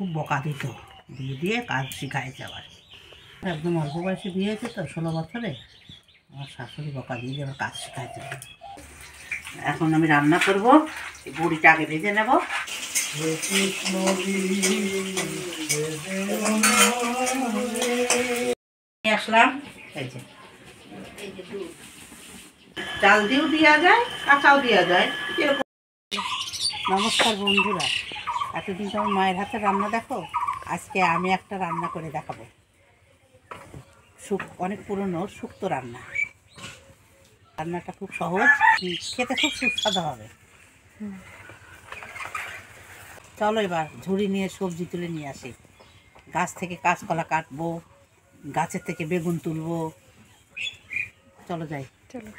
খুব বকা দিত, দিয়ে দিয়ে কাজ শিখাইছে আবার। একদম অল্প বয়সে বিয়ে হয়েছে তো, 16 বছরে। আমার শাশুড়ি বকা দিয়ে যে কাজ শিখাইছে। এখন আমি রান্না করব, বড়িটা আগে ভেজে নেব। আসলাম, এই যে চাল দিয়েও দেওয়া যায়, কাঁচাও দেওয়া যায়। নমস্কার বন্ধুরা, এতদিন তো আমার মায়ের হাতে রান্না দেখো, আজকে আমি একটা রান্না করে দেখাবো। অনেক পুরনো শুক্তো রান্না। রান্নাটা খুব সহজ, খেতে খুব সুস্বাদু হবে। চলো এবার ঝুড়ি নিয়ে সবজি তুলে নিয়ে আসি। গাছ থেকে কাঁচকলা কাটবো, গাছের থেকে বেগুন তুলবো। চলো যাই। চলো।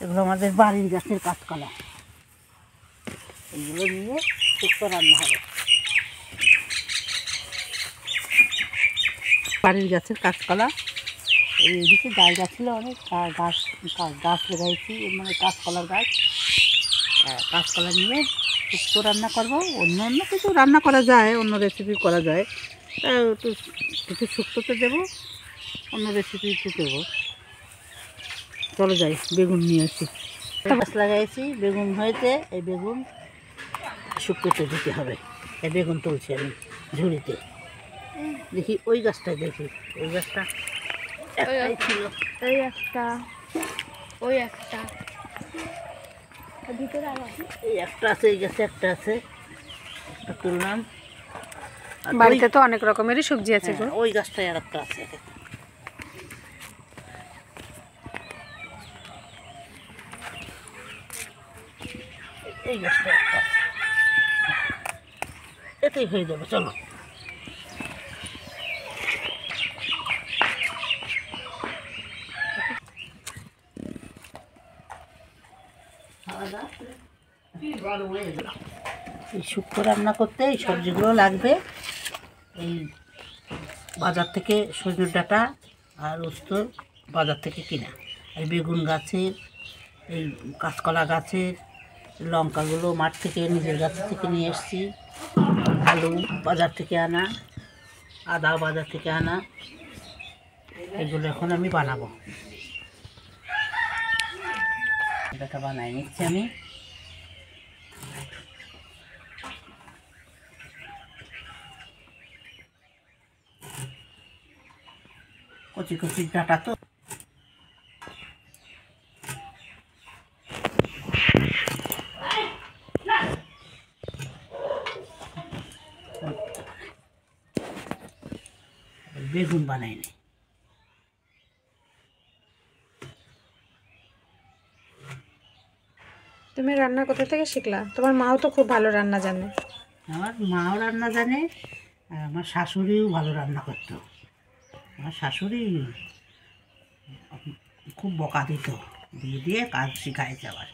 এগুলো আমাদের বাড়ির গাছের কাঁচকলা, এইগুলো নিয়ে শুক্তো রান্না হবে। বাড়ির গাছের কাঁচকলা, এইদিকে জায়গা ছিল অনেক, গাছ লাগাইছি, মানে কাঁচকলার গাছ। কাঁচকলা নিয়ে শুক্তো রান্না করবো। অন্য কিছু রান্না করা যায়, অন্য রেসিপি করা যায়, একটু কিছু শুক্তোতে দেবো, অন্য রেসিপি একটু দেবো। চলো যাই, বেগুন নিয়ে আসি। গাছ লাগাইছি, বেগুন হয়েছে, এই বেগুন শুক্তোতে দিতে হবে। এই বেগুন তুলছি আমি ঝুড়িতে। দেখি ওই গাছটায়, দেখি ওই গাছটা একটাই ছিল, ওই একটা, ওই একটা ভিতরে আবার এই একটা আছে, এই গাছে একটা আছে, একটা তুললাম। বাড়িতে তো অনেক রকমেরই সবজি আছে গো। ওই গাছটায় আর একটা আছে, এই গাছটা একটা আছে, এতেই হয়ে যাবে। চলো এই শুক্তো রান্না করতে এই সবজিগুলো লাগবে। এই বাজার থেকে সজনের ডাঁটা আর উস্ত বাজার থেকে কিনা, এই বেগুন গাছের, এই কাঁচকলা গাছের, লঙ্কাগুলো মাঠ থেকে নিজের গাছ থেকে নিয়ে এসেছি, আলু বাজার থেকে আনা, আদা বাজার থেকে আনা। এগুলো এখন আমি বানাবো। এটা বানাই নিচ্ছি আমি। কচি কচি ডাঁটা তো, বেগুন বানাই নি। তুমি রান্না কোথা থেকে শিখলা? তোমার মাও তো খুব ভালো রান্না জানে। আমার মাও রান্না জানে, আর আমার শাশুড়িও ভালো রান্না করতো। আমার শাশুড়ি খুব বকা দিত, দিয়ে দিয়ে কাজ শিখাইছে আবার।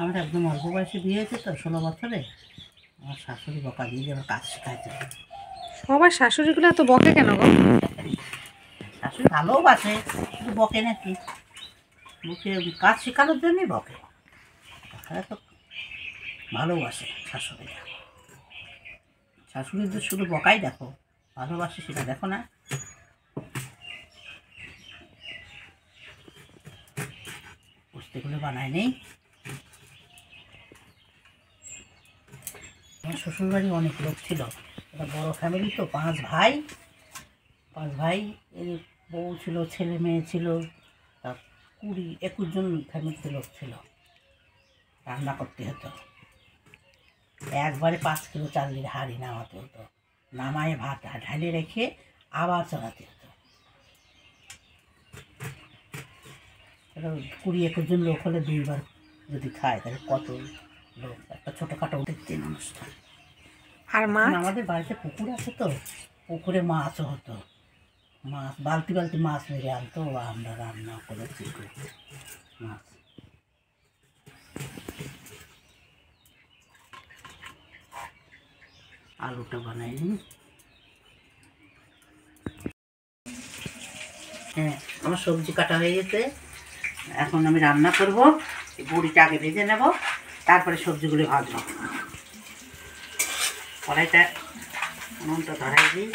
আমার একদম অল্প বয়সে বিয়ে হয়েছে তো, 16 বছরে। আমার শাশুড়ি বকা দিয়ে যে কাজ শিখাইছে। সবার শাশুড়িগুলো এত বকে কেন গো? শাশুড়ি ভালোবাসে, শুধু বকে নাকি, বকে কাজ শেখানোর জন্যই বকে। তারা তো ভালোবাসে শাশুড়িরা। শাশুড়িদের শুধু বকাই দেখো, ভালোবাসে সেটা দেখো না। পুস্তিগুলো বানায় নেই। আমার শ্বশুরবাড়ি অনেক লোক ছিল, এটা বড় ফ্যামিলি তো, 5 ভাই, এর বউ ছিল, ছেলে মেয়ে ছিল, তা 20-21 জন ফ্যামিলিতে লোক ছিল। রান্না করতে হতো, একবারে 5 কিলো চালের হাঁড়ি নামাতে হতো, নামায় ভাত ঢালে রেখে আবার চড়াতে হতো। 20-21 জন লোক হলে 2 বার যদি খায় তাহলে কত লোক, একটা ছোটোখাটো দেখতেন অনুষ্ঠান। আর মাছ? আমাদের বাড়িতে পুকুর আছে তো, পুকুরে মাছও হতো। মাছ বালতি বালতি মাছ মেরে আনতো, আমরা রান্না করেছি মাছ। আলুটা বানাইনি। হ্যাঁ, আমার সবজি কাটা হয়ে গেছে, এখন আমি রান্না করব। এই বড়িটা আগে ভেজে নেব, তারপরে সবজিগুলো ভাজবো। কড়াইটা নুনটা ধরাই দিই।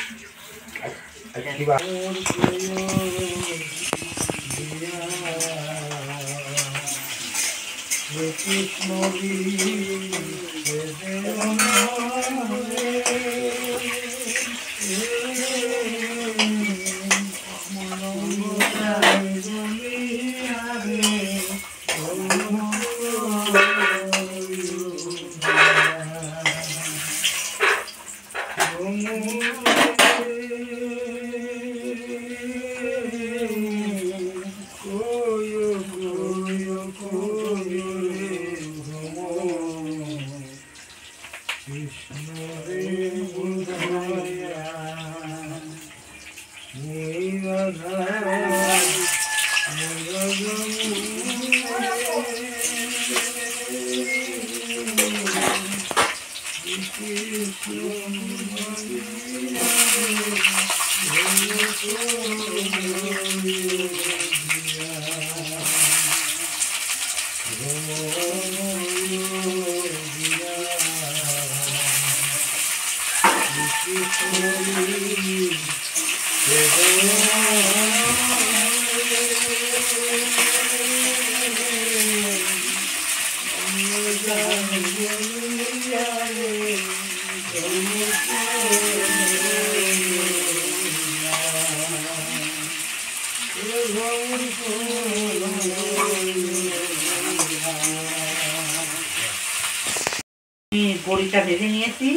বড়িটা ভেজে নিয়েছি,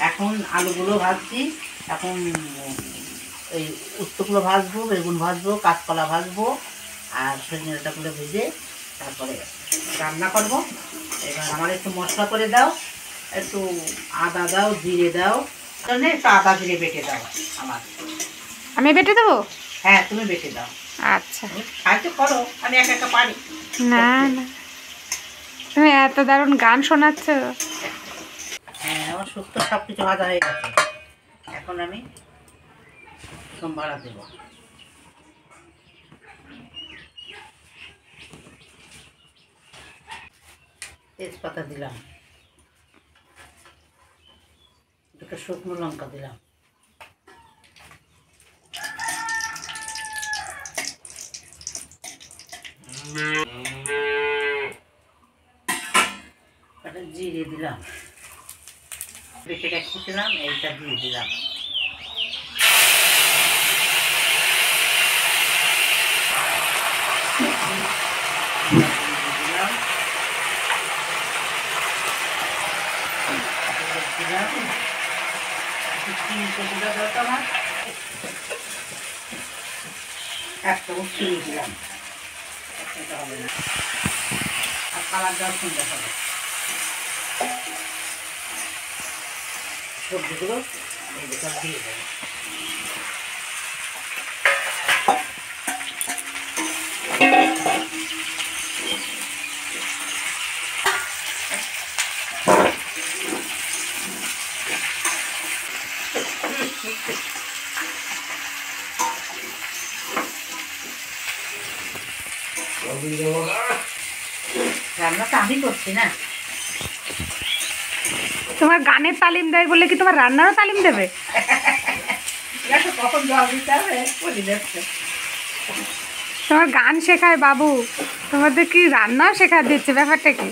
এখন আলুগুলো ভাজছি। এখন এই উচ্চগুলো ভাজবো, বেগুন ভাজবো, কাঁচকলা ভাজবো, আর সজনে ডাঁটাগুলো ভেজে তারপরে রান্না করব। এবার আমার একটু মশলা করে দাও, একটু আদা দাও, জিরে দাও, তাহলে একটু আদা জিরে বেটে দাও আমার। আমি বেটে দেবো? হ্যাঁ, তুমি বেটে দাও। আচ্ছা, সাহায্য করো, আমি একা একা পারি না না, তুমি এত দারুণ গান শোনাচ্ছ। হ্যাঁ, আমার শুক্তো সব কিছু ভাজা হয়ে গেছে, এখন আমি সম্ভারা দেবো। তেজপাতা দিলাম, দুটো শুকনো লঙ্কা দিলাম, জিরে দিলাম, বেটে রেখেছিলাম এইটা দিয়ে দিলাম, একটা চিনি দিলাম, হবে না, আর কালার দেওয়ার সুন্দর হবে। সবজিগুলো এই ভিতর দিয়ে দেবো। রান্নাটা আমি করছি না। তোমার গানের তালিম দেয় বলে কি তোমার রান্নারও তালিম দেবে? কখন জল দিতে হবে বলে যাচ্ছে। তোমার গান শেখায় বাবু, তোমাদের কি রান্নাও শেখা দিচ্ছে, ব্যাপারটা কি?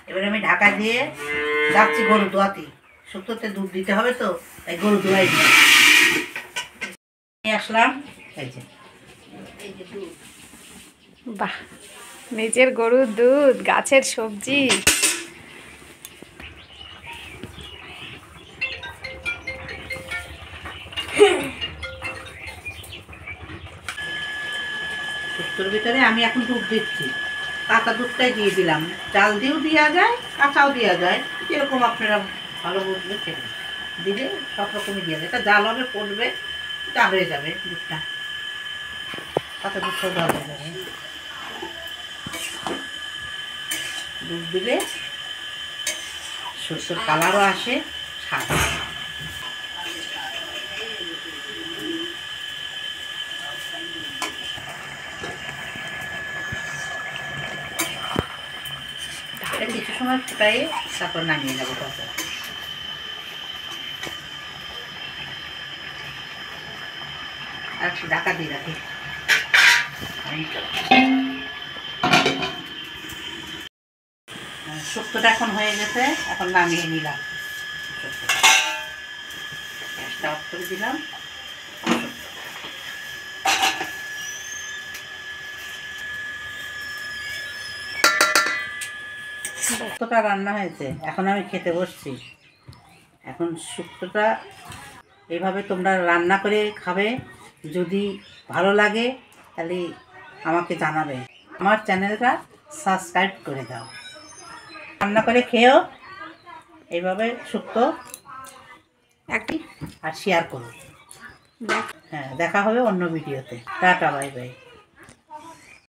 এবারে আমি ঢাকা দিয়ে যাচ্ছি গরু দোয়াতে, শুক্তোতে দুধ দিতে হবে তো, তাই গরু দোয়াই নিয়ে আসলাম। এই যে দুধ। বাহ, নিজের গরুর দুধ, গাছের সবজি। শুক্তোর ভিতরে আমি এখন দুধ দিচ্ছি, কাঁচা দুধটাই দিয়ে দিলাম। জাল দিয়েও দেওয়া যায়, কাঁচাও দেওয়া যায়, যেরকম আপনারা ভালো বুঝবে সেরকম দিলে সব রকমই দেওয়া যায়। এটা জাল হবে, পড়বে, জাল হয়ে যাবে দুধটা, কাঁচা দুধটাও জাল হয়ে যাবে। দুধ দিলে শুক্তোর কালারও আসে, স্বাদ। কিছু সময় ফুটাই তারপর নামিয়ে নেবো। আর একটু ঢাকা দিয়ে রাখি। শুক্তোটা এখন হয়ে গেছে, এখন নামিয়ে নিলাম। গ্যাসটা অফ করে দিলাম। শুক্তোটা রান্না হয়েছে, এখন আমি খেতে বসছি। এখন শুক্তোটা এভাবে তোমরা রান্না করে খাবে, যদি ভালো লাগে তাহলে আমাকে জানাবে। আমার চ্যানেলটা সাবস্ক্রাইব করে দাও, রান্না করে খেয়েও এইভাবে শুক্তো একটি আর শেয়ার করো। হ্যাঁ, দেখা হবে অন্য ভিডিওতে। Tata, bye bye.